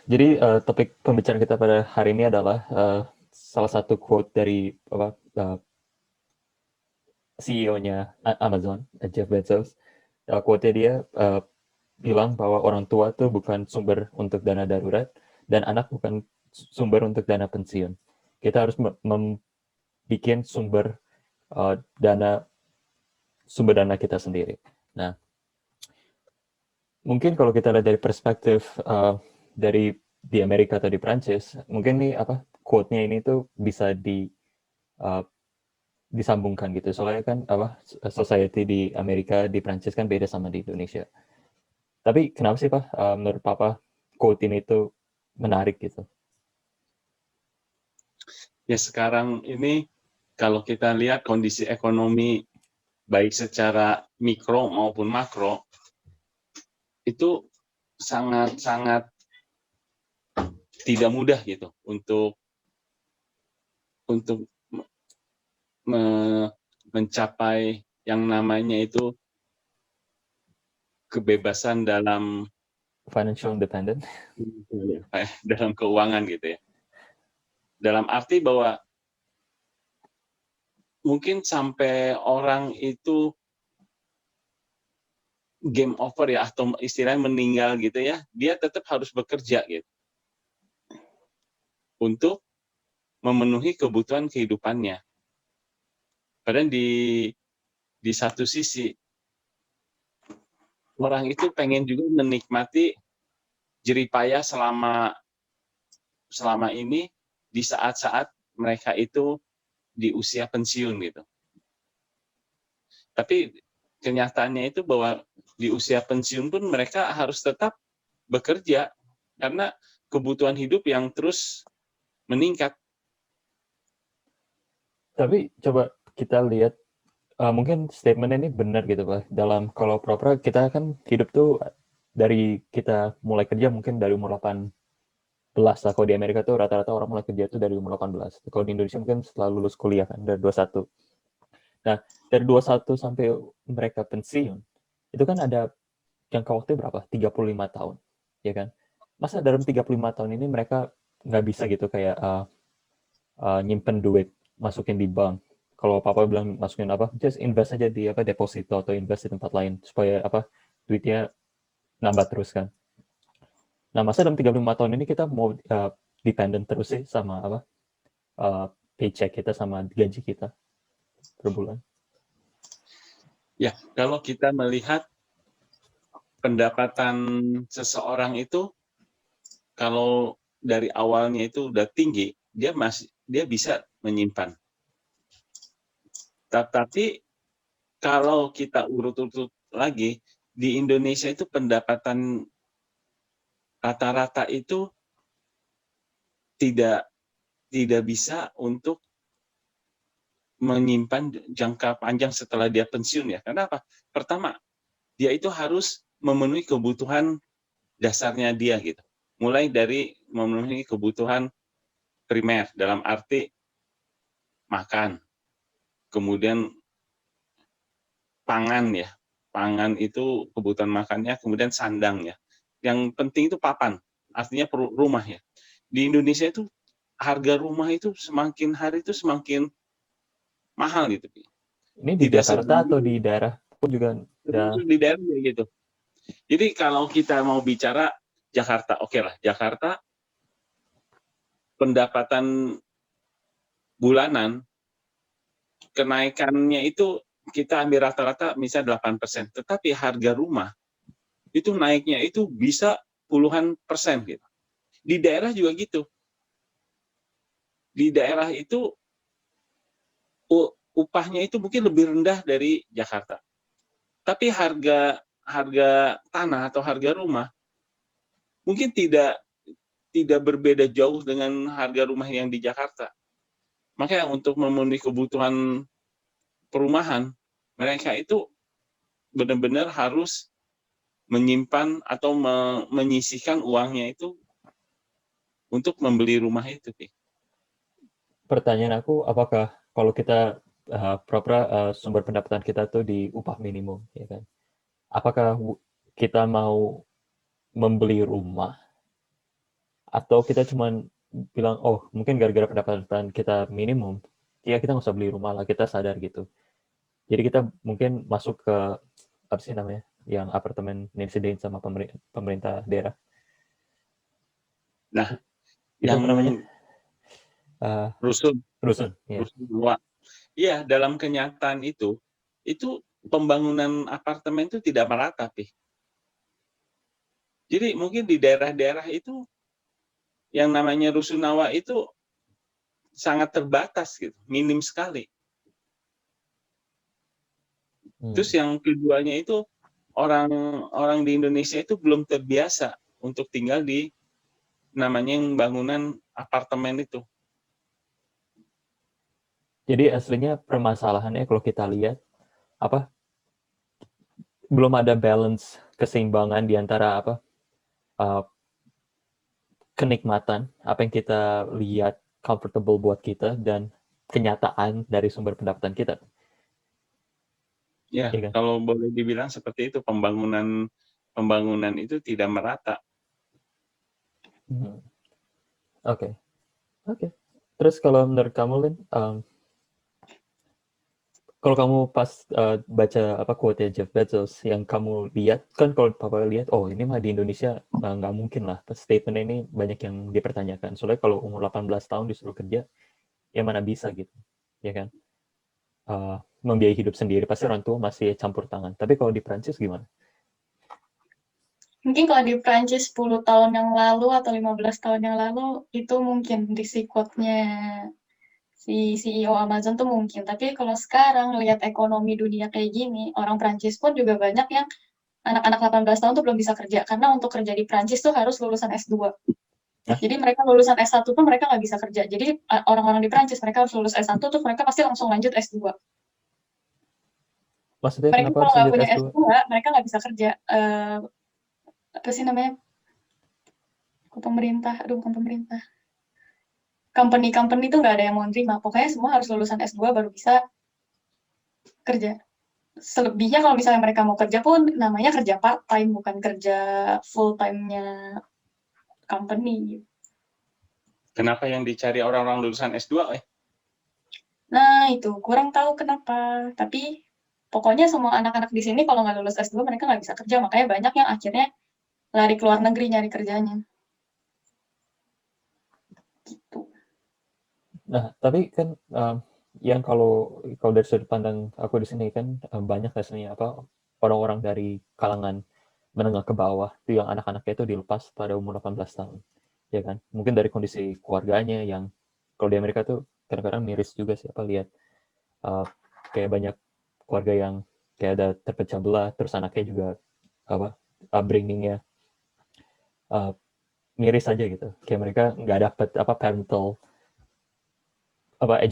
Jadi topik pembicaraan kita pada hari ini adalah salah satu quote dari CEO-nya Amazon, Jeff Bezos. Quote-nya dia bilang bahwa orang tua tuh bukan sumber untuk dana darurat dan anak bukan sumber untuk dana pensiun. Kita harus membuat dana sumber dana kita sendiri. Nah, mungkin kalau kita lihat dari perspektif dari di Amerika atau di Prancis, mungkin nih apa quote-nya ini tuh bisa uh, disambungkan gitu. Soalnya kan apa society di Amerika di Prancis kan beda sama di Indonesia. Tapi kenapa sih Pak menurut Papa quote ini tuh menarik gitu? Ya sekarang ini kalau kita lihat kondisi ekonomi baik secara mikro maupun makro itu sangat-sangat tidak mudah gitu untuk mencapai yang namanya itu kebebasan dalam Financial independent. dalam keuangan gitu ya. Dalam arti bahwa mungkin sampai orang itu game over ya atau istilahnya meninggal gitu ya, dia tetap harus bekerja gitu untuk memenuhi kebutuhan kehidupannya. Padahal di satu sisi orang itu pengen juga menikmati jeripaya selama ini di saat-saat mereka itu di usia pensiun gitu. Tapi kenyataannya itu bahwa di usia pensiun pun mereka harus tetap bekerja karena kebutuhan hidup yang terus meningkat. Tapi coba kita lihat mungkin statement ini benar gitu Pak. Dalam kalau pura-pura kita kan hidup tuh dari kita mulai kerja mungkin dari umur 18 lah. Kalau di Amerika tuh rata-rata orang mulai kerja tuh dari umur 18. Kalau di Indonesia mungkin setelah lulus kuliah kan dari 21. Nah, dari 21 sampai mereka pensiun, itu kan ada jangka waktu berapa? 35 tahun, ya kan? Masa dalam 35 tahun ini mereka nggak bisa gitu kayak nyimpen duit, masukin di bank. Kalau papa bilang masukin apa, just invest aja di apa deposito atau invest di tempat lain supaya apa duitnya nambah terus kan. Nah, masa dalam 35 tahun ini kita mau dependent terus sih sama apa uh, paycheck kita sama gaji kita per bulan. Ya, kalau kita melihat pendapatan seseorang itu kalau dari awalnya itu udah tinggi, dia bisa menyimpan. Tapi kalau kita urut-urut lagi di Indonesia itu pendapatan rata-rata itu tidak tidak bisa untuk menyimpan jangka panjang setelah dia pensiun ya. Karena apa? Pertama, dia itu harus memenuhi kebutuhan dasarnya dia gitu. Mulai dari memenuhi kebutuhan primer dalam arti makan, kemudian pangan ya. Pangan itu kebutuhan makannya, kemudian sandang ya. Yang penting itu papan, artinya rumah ya. Di Indonesia itu harga rumah itu semakin hari itu semakin mahal gitu. Ini di Tidak Jakarta atau sebanding di daerah pun juga udah. termasuk di daerah gitu. Jadi kalau kita mau bicara Jakarta, oke lah, Jakarta pendapatan bulanan kenaikannya itu kita ambil rata-rata misalnya 8%, tetapi harga rumah itu naiknya itu bisa puluhan persen gitu. Di daerah juga gitu. Di daerah itu upahnya itu mungkin lebih rendah dari Jakarta. Tapi harga harga tanah atau harga rumah mungkin tidak berbeda jauh dengan harga rumah yang di Jakarta. Makanya untuk memenuhi kebutuhan perumahan, mereka itu benar-benar harus menyimpan atau menyisihkan uangnya itu untuk membeli rumah itu. Pertanyaan aku, apakah kalau kita pura-pura sumber pendapatan kita tuh di upah minimum, ya kan? Apakah kita mau membeli rumah Atau kita cuman bilang, oh mungkin gara-gara pendapatan kita minimum, ya kita nggak usah beli rumah lah, kita sadar gitu. Jadi kita mungkin masuk ke apa sih namanya, yang apartemen yang disediain sama pemerintah daerah. Nah, Itu yang apa namanya? Eh, rusun, rusun, ya. rusun tua. Iya, dalam kenyataan itu pembangunan apartemen itu tidak merata, Pi. Jadi mungkin di daerah-daerah itu yang namanya rusunawa itu sangat terbatas gitu, minim sekali. Terus yang keduanya itu orang di Indonesia itu belum terbiasa untuk tinggal di namanya yang bangunan apartemen itu. Jadi aslinya permasalahannya kalau kita lihat apa, belum ada balance keseimbangan di antara apa, uh, kenikmatan apa yang kita lihat comfortable buat kita dan kenyataan dari sumber pendapatan kita, Ya, ya kan? kalau boleh dibilang seperti itu, pembangunan itu tidak merata. Hmm. Oke, oke. Terus kalau menurut kamu, Lin, kalau kamu pas baca apa quote Jeff Bezos yang kamu lihat kan, kalau papa lihat, oh ini mah di Indonesia nggak mungkin lah, statement ini banyak yang dipertanyakan. Soalnya kalau umur 18 tahun disuruh kerja, ya mana bisa gitu, ya kan? Membiayai hidup sendiri pasti orang tua masih campur tangan. Tapi kalau di Prancis gimana? Mungkin kalau di Prancis 10 tahun yang lalu atau 15 tahun yang lalu, itu mungkin di quote-nya si CEO Amazon tuh mungkin. Tapi kalau sekarang lihat ekonomi dunia kayak gini, orang Prancis pun juga banyak yang anak-anak 18 tahun tuh belum bisa kerja. Karena untuk kerja di Prancis tuh harus lulusan S2. Hah? Jadi mereka lulusan S1 pun mereka nggak bisa kerja. Jadi orang-orang di Prancis mereka harus lulus S1 terus mereka pasti langsung lanjut S2. Maksudnya Mereka kenapa kalau harus nggak lanjut punya S2? S2, mereka nggak bisa kerja. Apa sih namanya? Pemerintah, aduh bukan pemerintah. Company-company itu nggak ada yang mau nerima. Pokoknya semua harus lulusan S2 baru bisa kerja. Selebihnya kalau misalnya mereka mau kerja pun namanya kerja part-time, bukan kerja full-time-nya company. Kenapa yang dicari orang-orang lulusan S2? Nah, itu kurang tahu kenapa. Tapi pokoknya semua anak-anak di sini kalau nggak lulus S2 mereka nggak bisa kerja. Makanya banyak yang akhirnya lari ke luar negeri nyari kerjanya. Gitu. Nah, tapi kan yang kalau dari sudut pandang aku di sini kan banyak rasanya apa, orang-orang dari kalangan menengah ke bawah itu yang anak-anaknya itu dilepas pada umur 18 tahun. Ya kan? Mungkin dari kondisi keluarganya yang kalau di Amerika tuh kadang-kadang miris juga sih apa lihat kayak banyak keluarga yang kayak ada terpecah belah, terus anaknya juga apa, upbringingnya miris aja gitu. Kayak mereka nggak dapet apa parental apa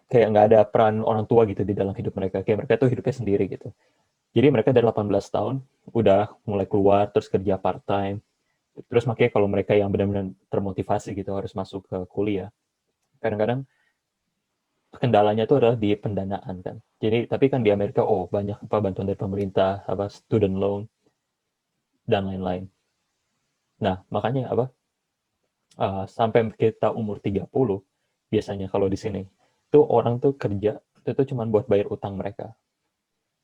kayak nggak ada peran orang tua gitu di dalam hidup mereka. Kayak mereka tuh hidupnya sendiri gitu. Jadi mereka dari 18 tahun udah mulai keluar terus kerja part time. Terus makanya kalau mereka yang benar-benar termotivasi gitu harus masuk ke kuliah, kadang-kadang kendalanya tuh adalah di pendanaan kan. Jadi tapi kan di Amerika oh banyak apa bantuan dari pemerintah, apa student loan dan lain-lain. Nah, makanya apa sampai kita umur 30 biasanya kalau di sini tuh orang tuh kerja itu tuh cuma buat bayar utang mereka.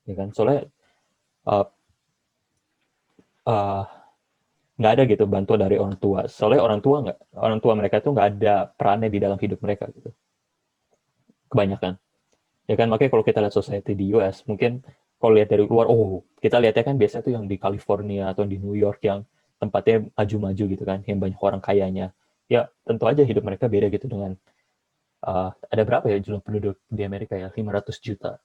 Ya kan? Soalnya uh, uh, nggak ada gitu bantuan dari orang tua. Soalnya orang tua mereka tuh nggak ada perannya di dalam hidup mereka gitu. Kebanyakan. Ya kan, makanya kalau kita lihat society di US, mungkin kalau lihat dari luar, oh kita lihatnya kan biasanya tuh yang di California atau di New York yang tempatnya maju-maju gitu kan, yang banyak orang kayanya. Ya tentu aja hidup mereka beda gitu dengan ada berapa ya jumlah penduduk di Amerika ya, 500 juta.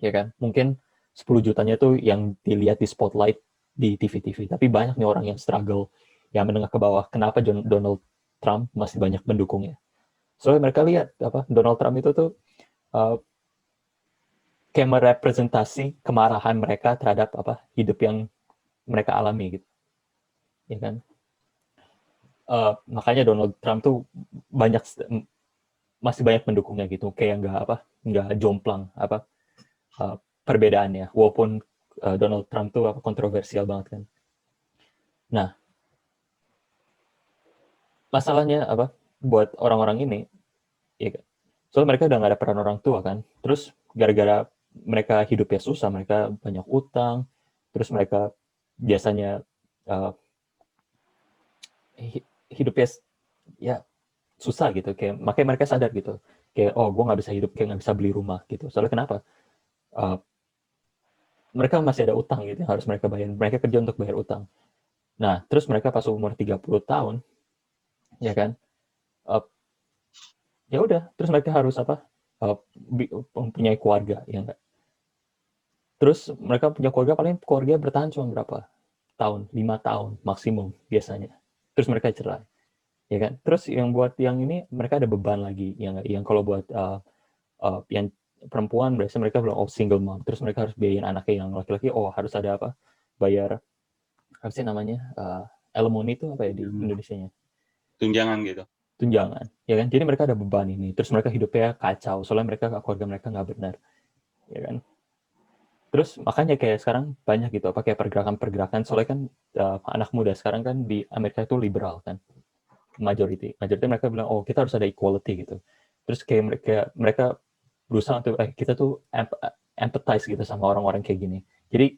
Ya kan, mungkin 10 jutanya tuh yang dilihat di spotlight di TV-TV, tapi banyak nih orang yang struggle, yang menengah ke bawah. Kenapa Donald Trump masih banyak pendukungnya? Soalnya mereka lihat apa Donald Trump itu tuh uh, kayak merepresentasi kemarahan mereka terhadap apa hidup yang mereka alami gitu, ya kan? Makanya Donald Trump tuh banyak masih banyak pendukungnya gitu, kayak nggak jomplang apa perbedaannya, walaupun Donald Trump tuh apa kontroversial banget kan. Nah, masalahnya apa buat orang-orang ini, ya kan? Soalnya mereka udah nggak ada peran orang tua kan. Terus gara-gara mereka hidupnya susah, mereka banyak utang, terus mereka biasanya uh, hidupnya ya susah gitu. Kayak makanya mereka sadar gitu. Kayak oh gue nggak bisa hidup, kayak nggak bisa beli rumah gitu. Soalnya kenapa? Uh, mereka masih ada utang gitu yang harus mereka bayar. Mereka kerja untuk bayar utang. Nah, terus mereka pas umur 30 tahun, ya kan? Uh, ya udah, terus mereka harus apa? Mempunyai keluarga, ya enggak? Terus mereka punya keluarga, paling keluarga bertahan cuma berapa tahun? 5 tahun maksimum biasanya. Terus mereka cerai, ya kan? Terus yang buat yang ini mereka ada beban lagi, yang kalau buat yang perempuan biasanya mereka bilang oh single mom, terus mereka harus biayain anaknya. Yang laki-laki oh harus ada apa? Bayar apa sih namanya? Alimony itu apa ya di Indonesianya? Tunjangan gitu. Tunjangan, ya kan? Jadi mereka ada beban ini. Terus mereka hidupnya kacau, soalnya keluarga mereka nggak benar, ya kan? Terus makanya kayak sekarang banyak gitu apa kayak pergerakan-pergerakan, soalnya kan anak muda sekarang kan di Amerika itu liberal kan, majority mereka bilang oh kita harus ada equality gitu. Terus kayak mereka berusaha untuk kita tuh empathize gitu sama orang-orang kayak gini. Jadi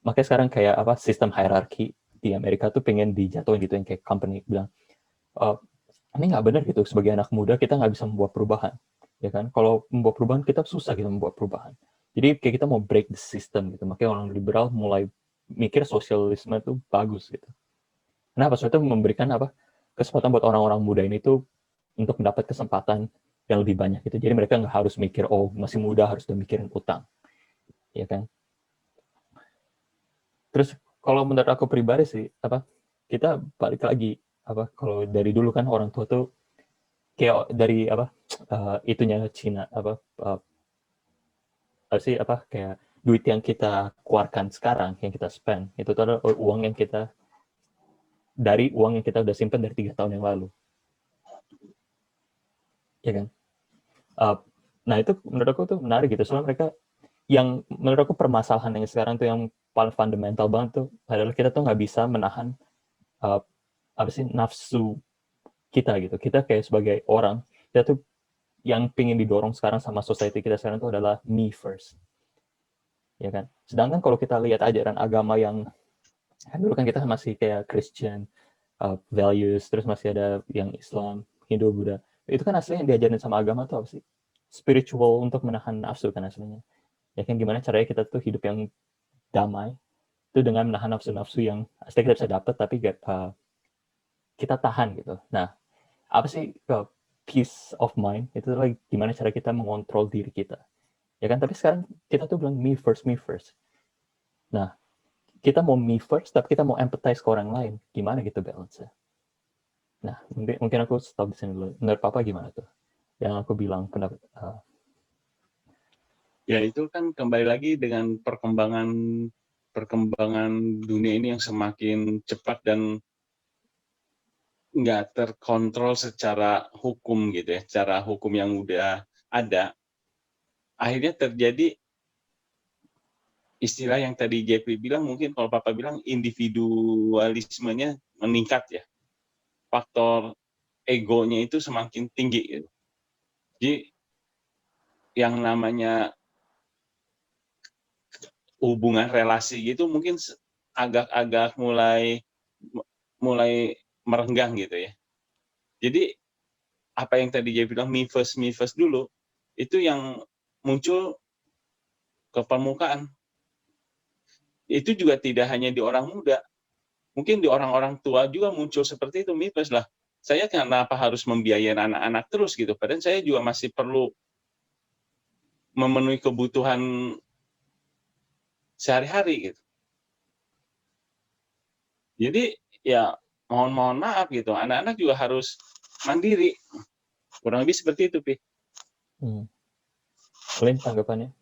makanya sekarang kayak apa sistem hierarki di Amerika tuh pengen dijatuhin gitu, yang kayak company bilang ini nggak benar gitu, sebagai anak muda kita nggak bisa membuat perubahan, ya kan? Kalau membuat perubahan kita susah gitu membuat perubahan. Jadi kayak kita mau break the system gitu, makanya orang liberal mulai mikir sosialisme itu bagus gitu. Kenapa? Soalnya itu memberikan apa kesempatan buat orang-orang muda ini tuh untuk mendapat kesempatan yang lebih banyak gitu. Jadi mereka nggak harus mikir oh masih muda harus udah mikirin utang, ya kan? Terus kalau menurut aku pribadi sih apa kita balik lagi apa kalau dari dulu kan orang tua tuh kayak dari apa itunya Cina apa sih apa kayak duit yang kita keluarkan sekarang yang kita spend itu tuh adalah uang yang kita udah simpan dari 3 tahun yang lalu, ya kan? Uh, nah itu menurut aku tuh menarik gitu, soalnya mereka yang menurut aku permasalahan yang sekarang tuh yang paling fundamental banget tuh adalah kita tuh nggak bisa menahan uh, apa sih nafsu kita gitu. Kita kayak sebagai orang kita tuh yang pingin didorong sekarang sama society kita sekarang tuh adalah me first, ya kan? Sedangkan kalau kita lihat ajaran agama yang kan dulu kan kita masih kayak Christian values, terus masih ada yang Islam, Hindu, Buddha. Itu kan aslinya yang diajarin sama agama tuh apa sih? Spiritual untuk menahan nafsu kan aslinya. Ya kan gimana caranya kita tuh hidup yang damai itu dengan menahan nafsu-nafsu yang aslinya kita bisa dapat tapi kita tahan gitu. Nah, apa sih peace of mind itu lagi gimana cara kita mengontrol diri kita. Ya kan, tapi sekarang kita tuh bilang me first, me first. Nah, kita mau me first, tapi kita mau empathize ke orang lain. Gimana gitu balance-nya? Nah, mungkin aku stop di sini dulu. Menurut Papa gimana tuh? Yang aku bilang pendapat. Ya itu kan kembali lagi dengan perkembangan dunia ini yang semakin cepat dan nggak terkontrol secara hukum gitu ya, secara hukum yang udah ada. Akhirnya terjadi istilah yang tadi Jeffrey bilang, mungkin kalau Papa bilang individualismenya meningkat ya. Faktor egonya itu semakin tinggi gitu. Jadi yang namanya hubungan relasi gitu mungkin agak-agak mulai merenggang gitu ya. Jadi apa yang tadi Jeffrey bilang me first dulu itu yang muncul ke permukaan. Itu juga tidak hanya di orang muda, mungkin di orang-orang tua juga muncul seperti itu, mitos lah. Saya kenapa harus membiayai anak-anak terus gitu, padahal saya juga masih perlu memenuhi kebutuhan sehari-hari gitu. Jadi ya mohon maaf gitu, anak-anak juga harus mandiri. Kurang lebih seperti itu, Pi. Lain tanggapannya?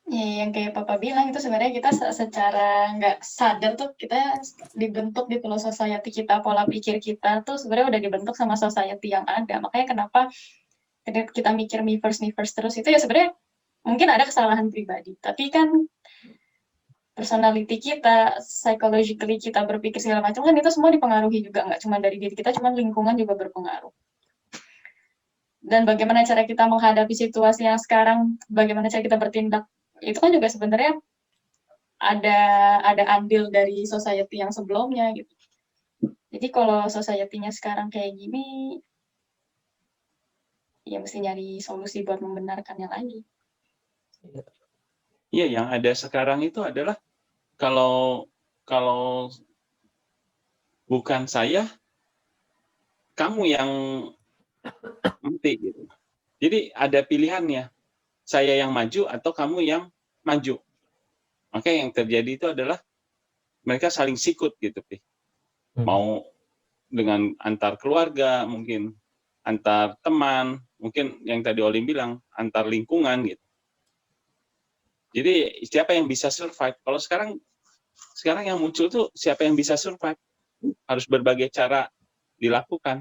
Ya, yang kayak Papa bilang itu sebenarnya kita secara nggak sadar tuh kita dibentuk di loh society kita, pola pikir kita tuh sebenarnya udah dibentuk sama society yang ada. Makanya kenapa kita mikir me first terus itu ya sebenarnya mungkin ada kesalahan pribadi. Tapi kan personality kita, psychologically kita berpikir segala macam, kan itu semua dipengaruhi juga, nggak cuma dari diri kita, cuma lingkungan juga berpengaruh. Dan bagaimana cara kita menghadapi situasi yang sekarang, bagaimana cara kita bertindak, itu kan juga sebenarnya ada andil dari society yang sebelumnya gitu. Jadi kalau society-nya sekarang kayak gini, ya mesti nyari solusi buat membenarkannya lagi. Iya, yang ada sekarang itu adalah kalau bukan saya, kamu yang mati gitu. Jadi ada pilihannya, saya yang maju atau kamu yang maju. Maka yang terjadi itu adalah mereka saling sikut gitu, Pi. Mau dengan antar keluarga, mungkin antar teman, mungkin yang tadi Olim bilang antar lingkungan gitu. Jadi siapa yang bisa survive? Kalau sekarang yang muncul tuh siapa yang bisa survive, harus berbagai cara dilakukan.